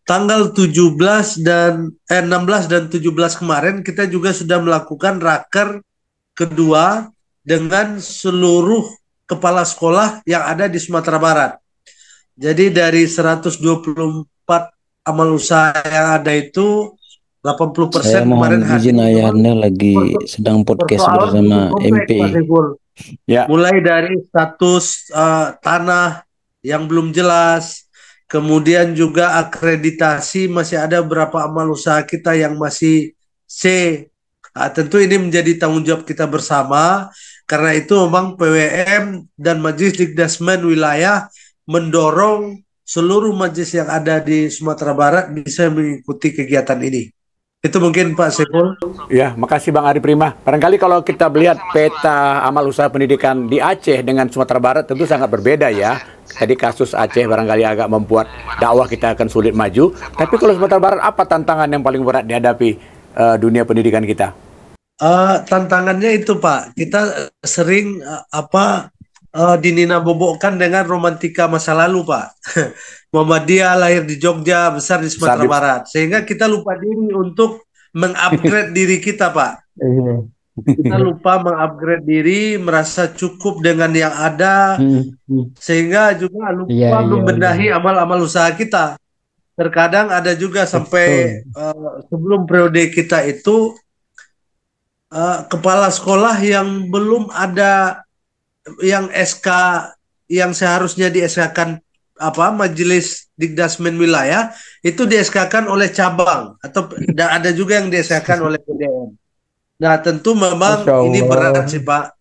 tanggal 16 dan 17 kemarin kita juga sudah melakukan raker kedua dengan seluruh kepala sekolah yang ada di Sumatera Barat. Jadi dari 124 amal usaha yang ada itu 80% Saya mohon kemarin hadir. izin ayahanda lagi sedang podcast bersama MPI. Ya. Mulai dari status tanah yang belum jelas, kemudian juga akreditasi, masih ada beberapa amal usaha kita yang masih C. Tentu ini menjadi tanggung jawab kita bersama, karena itu memang PWM dan Majelis Dikdasmen wilayah mendorong seluruh majelis yang ada di Sumatera Barat bisa mengikuti kegiatan ini. Itu mungkin Pak Saiful. Ya, makasih Bang Ari Prima. Barangkali kalau kita melihat peta amal usaha pendidikan di Aceh dengan Sumatera Barat tentu sangat berbeda ya. Tadi kasus Aceh barangkali agak membuat dakwah kita akan sulit maju. Tapi kalau Sumatera Barat, apa tantangan yang paling berat dihadapi dunia pendidikan kita? Tantangannya itu Pak, kita sering dinina-bobokkan dengan romantika masa lalu Pak. Muhammadiyah lahir di Jogja, besar di Sumatera Barat, sehingga kita lupa diri untuk mengupgrade diri kita Pak. Kita lupa mengupgrade diri, merasa cukup dengan yang ada, sehingga juga lupa membenahi amal-amal usaha kita. Terkadang ada juga sampai sebelum periode kita itu kepala sekolah yang belum ada yang SK yang seharusnya di SK-kan Majelis Dikdasmen wilayah itu di SK-kan oleh cabang, atau ada juga yang di SK-kan oleh PDM. Nah, tentu memang ini berat sih Pak.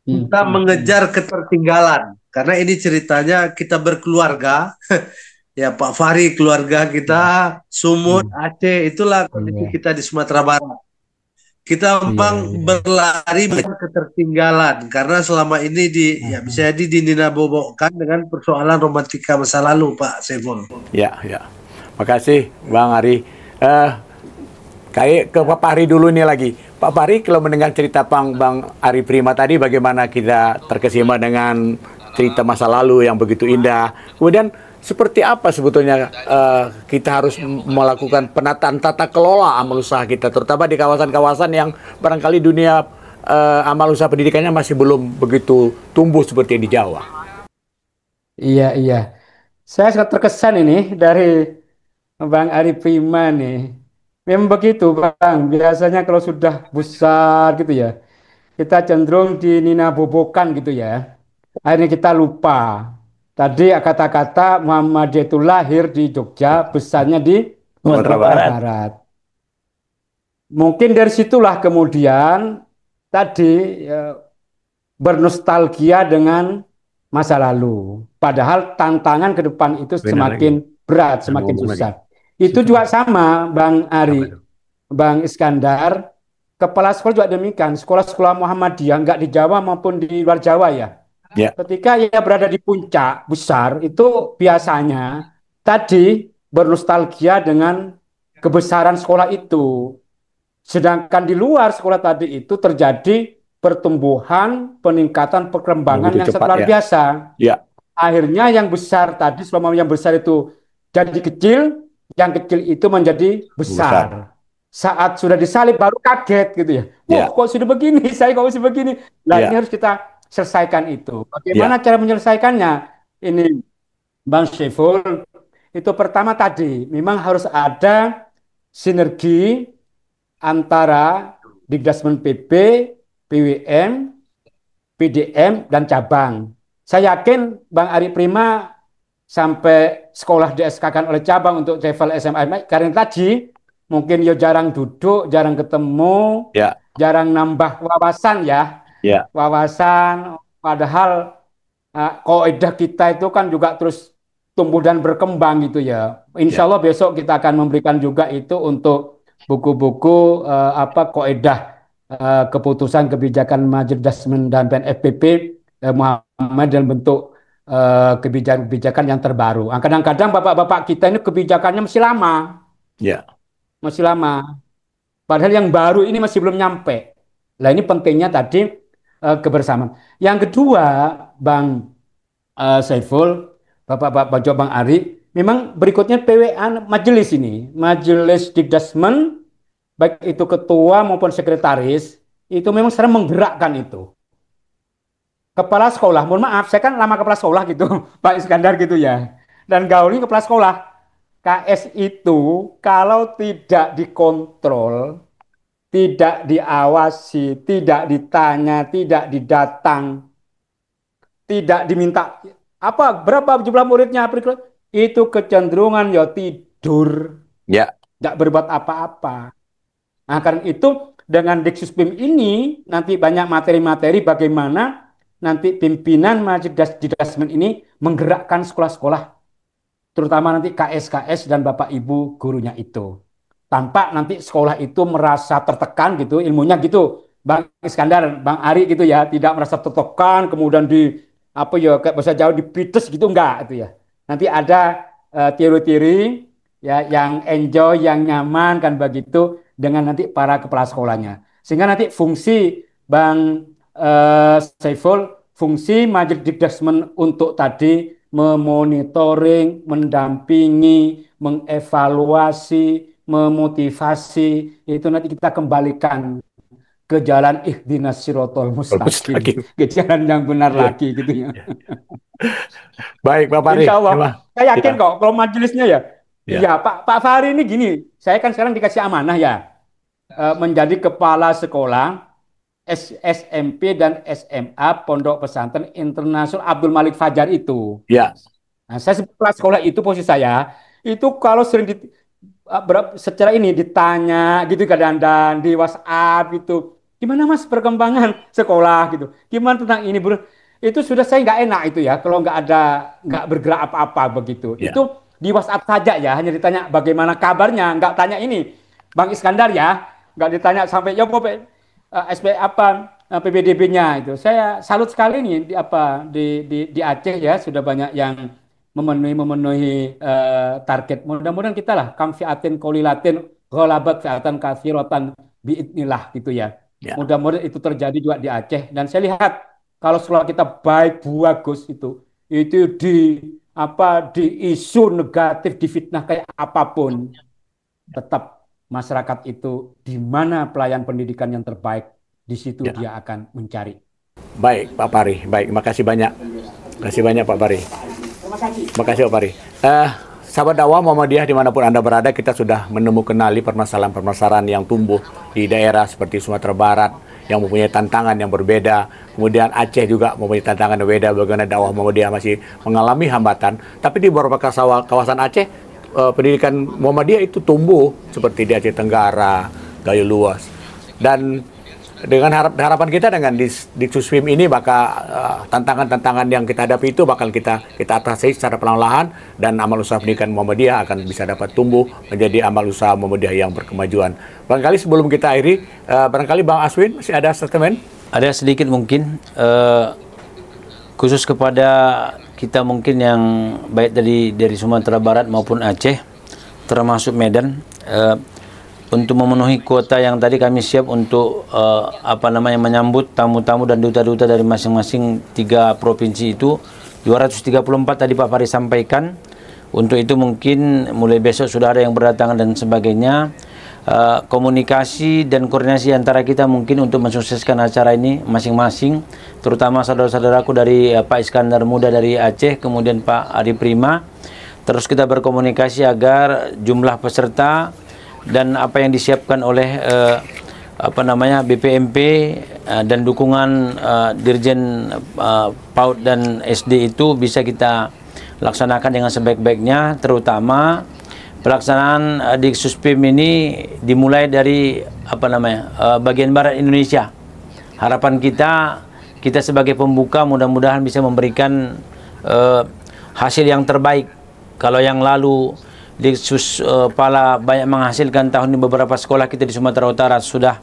Kita mengejar ketertinggalan karena ini ceritanya kita berkeluarga. Ya Pak Fahri, keluarga kita Sumut, Aceh, itulah kondisi kita di Sumatera Barat. Kita memang berlari ketertinggalan karena selama ini bisa jadi dinina-bobokkan dengan persoalan romantika masa lalu, Pak Saiful. Ya. Makasih Bang Ari. Kayak ke Pak Fahri dulu nih lagi. Pak Fahri, kalau mendengar cerita Bang Ari Prima tadi, bagaimana kita terkesima dengan cerita masa lalu yang begitu indah. Kemudian seperti apa sebetulnya kita harus melakukan penataan tata kelola amal usaha kita, terutama di kawasan-kawasan yang barangkali dunia amal usaha pendidikannya masih belum begitu tumbuh seperti di Jawa. Iya. Saya sangat terkesan ini dari Bang Ari Prima nih. Memang begitu Bang, biasanya kalau sudah besar gitu ya, kita cenderung dinina bobokan gitu ya. Akhirnya kita lupa. Tadi kata-kata Muhammadiyah itu lahir di Jogja, besarnya di Sumatera Barat. Mungkin dari situlah kemudian tadi bernostalgia dengan masa lalu. Padahal tantangan ke depan itu semakin berat, semakin susah. Itu juga sama Bang Ari, Bang Iskandar, kepala sekolah juga demikian. Sekolah-sekolah Muhammadiyah, nggak di Jawa maupun di luar Jawa ya. Ketika ia berada di puncak besar, itu biasanya tadi bernostalgia dengan kebesaran sekolah itu. Sedangkan di luar sekolah tadi itu terjadi pertumbuhan, peningkatan, perkembangan yang cepat, luar biasa. Ya. Akhirnya yang besar tadi, selama yang besar itu jadi kecil, yang kecil itu menjadi besar. Saat sudah disalib baru kaget gitu ya. Wah, kok sudah begini? Saya kok sudah begini? Nah, ini harus kita selesaikan itu. Bagaimana cara menyelesaikannya? Ini Bang Syiful, itu pertama tadi memang harus ada sinergi antara Dikdasmen PB, PWM, PDM, dan cabang. Saya yakin Bang Ari Prima sampai sekolah DSK-kan oleh cabang untuk level SMA, karena tadi mungkin ya jarang duduk, jarang ketemu, jarang nambah wawasan ya. Wawasan, padahal kaidah kita itu kan juga terus tumbuh dan berkembang gitu ya. Insya Allah besok kita akan memberikan juga itu untuk buku-buku kaidah keputusan kebijakan Majelis Dasmen dan PNFPP Muhammad dalam bentuk kebijakan-kebijakan yang terbaru. Kadang-kadang bapak-bapak kita ini kebijakannya masih lama. Masih lama. Padahal yang baru ini masih belum nyampe. Nah, ini pentingnya tadi kebersamaan. Yang kedua, Bang Saiful, Bapak Bang Ari, memang berikutnya PWA majelis ini, Majelis Dikdasmen, baik itu ketua maupun sekretaris, itu memang sering menggerakkan itu. Kepala sekolah, mohon maaf, saya kan lama kepala sekolah gitu, Pak Iskandar gitu ya. Dan gaulnya kepala sekolah, KS itu kalau tidak dikontrol, tidak diawasi, tidak ditanya, tidak didatang, tidak diminta berapa jumlah muridnya, itu kecenderungan ya tidur, tidak berbuat apa-apa. Nah, karena itu dengan Diksuspim ini nanti banyak materi-materi bagaimana nanti pimpinan Majelis Dikdasmen ini menggerakkan sekolah-sekolah, terutama nanti KS-KS dan Bapak Ibu gurunya itu. Tanpa nanti sekolah itu merasa tertekan gitu, ilmunya gitu, Bang Iskandar, Bang Ari gitu ya, tidak merasa tertekan, kemudian kayak bahasa Jawa dipites gitu, enggak itu ya. Nanti ada teori-teori ya yang enjoy, yang nyaman kan begitu dengan nanti para kepala sekolahnya. Sehingga nanti fungsi Bang Saiful, fungsi Majelis Dikdasmen untuk tadi memonitoring, mendampingi, mengevaluasi, memotivasi, itu nanti kita kembalikan ke jalan ihdinas sirotol mustaqim, ke jalan yang benar lagi gitu ya. Baik, Bapak Fahri. Insya Allah, saya yakin kok kalau majelisnya ya. Iya, Pak Fahri ini gini, saya kan sekarang dikasih amanah ya, menjadi kepala sekolah SMP dan SMA Pondok Pesantren Internasional Abdul Malik Fajar itu. Nah, saya kepala sekolah itu posisi saya, itu kalau sering secara ini ditanya gitu kadang-kadang di WhatsApp gitu, gimana Mas perkembangan sekolah gitu, gimana tentang ini bro, itu sudah saya nggak enak itu ya kalau nggak bergerak apa-apa begitu. Itu di WhatsApp saja ya, hanya ditanya bagaimana kabarnya, nggak tanya ini Bang Iskandar ya, nggak ditanya sampai ya SP PPDB-nya itu. Saya salut sekali nih di Aceh ya, sudah banyak yang memenuhi target. Mudah-mudahan kita lah kamfiatin kolilatin ghalabat fi'atan katsiratan biidznillah gitu ya. Mudah-mudahan itu terjadi juga di Aceh, dan saya lihat kalau sekolah kita baik bagus itu di isu negatif, difitnah kayak apapun, tetap masyarakat itu di mana pelayan pendidikan yang terbaik, di situ dia akan mencari. Baik, Pak Fahri. Baik, makasih banyak. Makasih banyak, Pak Fahri. Terima kasih, Pak Fahri. Sahabat dakwah Muhammadiyah dimanapun Anda berada, kita sudah kenali permasalahan-permasalahan yang tumbuh di daerah seperti Sumatera Barat yang mempunyai tantangan yang berbeda. Kemudian Aceh juga mempunyai tantangan yang berbeda, bagaimana dakwah Muhammadiyah masih mengalami hambatan. Tapi di beberapa kawasan Aceh, pendidikan Muhammadiyah itu tumbuh seperti di Aceh Tenggara, Gayo Luas. Dan dengan harapan kita dengan Diksuspim ini tantangan-tantangan yang kita hadapi itu bakal kita atasi secara perlahan-lahan, dan amal usaha pendidikan Muhammadiyah akan bisa dapat tumbuh menjadi amal usaha Muhammadiyah yang berkemajuan. Barangkali sebelum kita akhiri, barangkali Bang Aswin masih ada statement? Ada sedikit mungkin, khusus kepada kita mungkin yang baik dari Sumatera Barat maupun Aceh, termasuk Medan. untuk memenuhi kuota yang tadi kami siap untuk menyambut tamu-tamu dan duta-duta dari masing-masing 3 provinsi itu. 234 tadi Pak Fahri sampaikan. Untuk itu mungkin mulai besok sudah ada yang berdatangan dan sebagainya. Komunikasi dan koordinasi antara kita mungkin untuk mensukseskan acara ini masing-masing, terutama saudara-saudaraku dari Pak Iskandar Muda dari Aceh, kemudian Pak Ari Prima. Terus kita berkomunikasi agar jumlah peserta dan apa yang disiapkan oleh BPMP dan dukungan Dirjen PAUD dan SD itu bisa kita laksanakan dengan sebaik-baiknya, terutama pelaksanaan Diksuspim ini dimulai dari bagian barat Indonesia. Harapan kita sebagai pembuka mudah-mudahan bisa memberikan hasil yang terbaik. Kalau yang lalu Diksus Pala banyak menghasilkan, tahun ini beberapa sekolah kita di Sumatera Utara sudah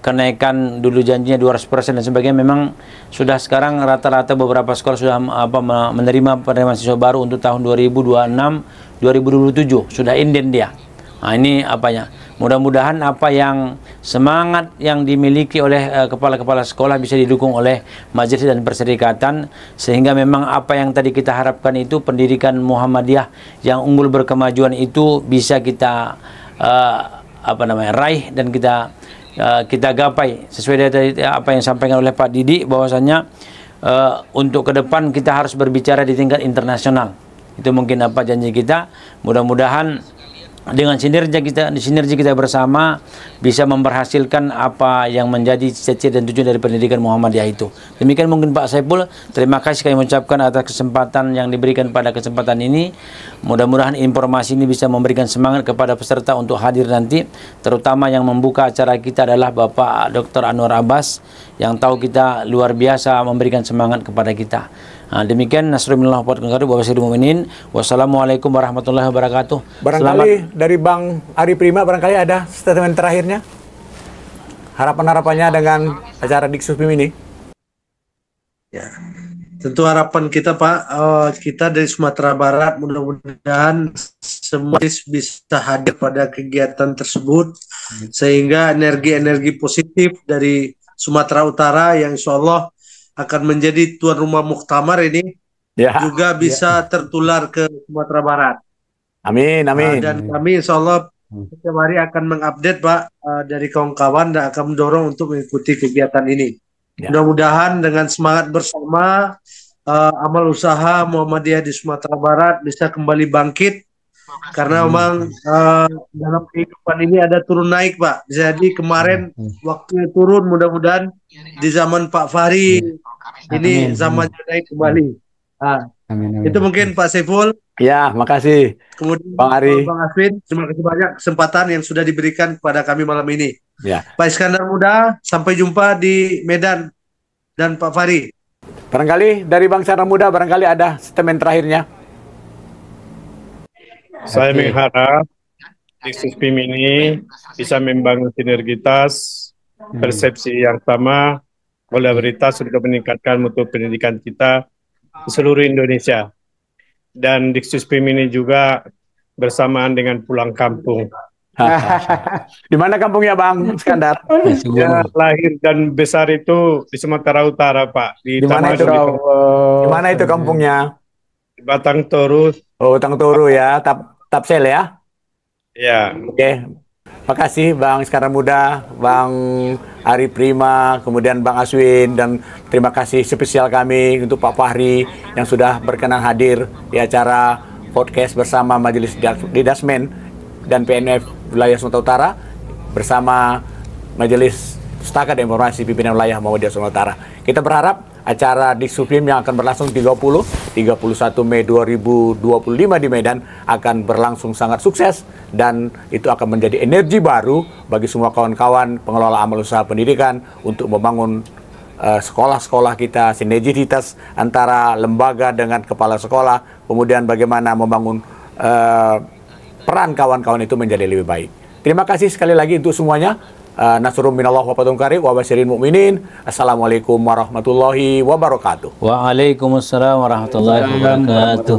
kenaikan, dulu janjinya 200% dan sebagainya. Memang sudah sekarang rata-rata beberapa sekolah sudah menerima penerimaan siswa baru untuk tahun 2026-2027 sudah inden dia. Nah, ini mudah-mudahan apa yang semangat yang dimiliki oleh kepala-kepala sekolah bisa didukung oleh majelis dan perserikatan, sehingga memang apa yang tadi kita harapkan itu pendidikan Muhammadiyah yang unggul berkemajuan itu bisa kita raih dan kita gapai sesuai dari apa yang disampaikan oleh Pak Didi, bahwasanya untuk ke depan kita harus berbicara di tingkat internasional. Itu mungkin janji kita. Mudah-mudahan dengan sinergi kita bersama bisa memberhasilkan apa yang menjadi cita-cita dan tujuan dari pendidikan Muhammadiyah itu. Demikian mungkin Pak Saiful. Terima kasih kami ucapkan atas kesempatan yang diberikan pada kesempatan ini. Mudah-mudahan informasi ini bisa memberikan semangat kepada peserta untuk hadir nanti. Terutama yang membuka acara kita adalah Bapak Dr. Anwar Abbas, yang tahu kita luar biasa memberikan semangat kepada kita. Nah, demikian nasrullah wassalamualaikum warahmatullahi wabarakatuh. Barangkali dari Bang Ari Prima barangkali ada statement terakhirnya, harapan-harapannya dengan acara Diksuspim ini. Ya, tentu harapan kita Pak, kita dari Sumatera Barat mudah-mudahan semua bisa hadir pada kegiatan tersebut, sehingga energi-energi positif dari Sumatera Utara yang insya Allah akan menjadi tuan rumah muktamar ini juga bisa tertular ke Sumatera Barat. Amin, amin. Dan kami insya Allah setiap hari akan mengupdate Pak dari kawan-kawan dan akan mendorong untuk mengikuti kegiatan ini. Mudah-mudahan dengan semangat bersama amal usaha Muhammadiyah di Sumatera Barat bisa kembali bangkit, karena memang dalam kehidupan ini ada turun naik Pak. Jadi kemarin waktunya turun, mudah-mudahan di zaman Pak Fahri ini zamannya naik kembali. Itu mungkin Pak Saiful. Ya, makasih. Kemudian Bang Ari, Bang Aswin, terima kasih banyak kesempatan yang sudah diberikan kepada kami malam ini. Ya. Pak Iskandar Muda, sampai jumpa di Medan, dan Pak Fahri. Barangkali dari Bang Iskandar Muda barangkali ada statement terakhirnya. Saya mengharap Diksuspim ini bisa membangun sinergitas, persepsi yang sama, kolektivitas untuk meningkatkan mutu pendidikan kita di seluruh Indonesia. Dan Diksuspim ini juga bersamaan dengan pulang kampung. Di mana kampungnya Bang Iskandar? Ya, lahir dan besar itu di Sumatera Utara Pak. Di mana itu? Di mana itu kampungnya? Di Batang Toru. Oh, Batang Toru ya, Tapsel ya? Ya. Oke. Makasih Bang Iskandar Muda, Bang Ari Prima, kemudian Bang Aswin, dan terima kasih spesial kami untuk Pak Fahri yang sudah berkenan hadir di acara podcast bersama Majelis Didasmen dan PNF Wilayah Sumatera Utara bersama Majelis Pustaka dan Informasi Pimpinan Wilayah Muhammadiyah Sumatera Utara. Kita berharap acara Diksuspim yang akan berlangsung 31 Mei 2025 di Medan akan berlangsung sangat sukses, dan itu akan menjadi energi baru bagi semua kawan-kawan pengelola amal usaha pendidikan untuk membangun sekolah-sekolah kita, sinergitas antara lembaga dengan kepala sekolah, kemudian bagaimana membangun peran kawan-kawan itu menjadi lebih baik. Terima kasih sekali lagi untuk semuanya. Nasrun minallah wa fathun qarib wa basyirin mu'minin. Assalamualaikum warahmatullahi wabarakatuh. Waalaikumsalam warahmatullahi wabarakatuh.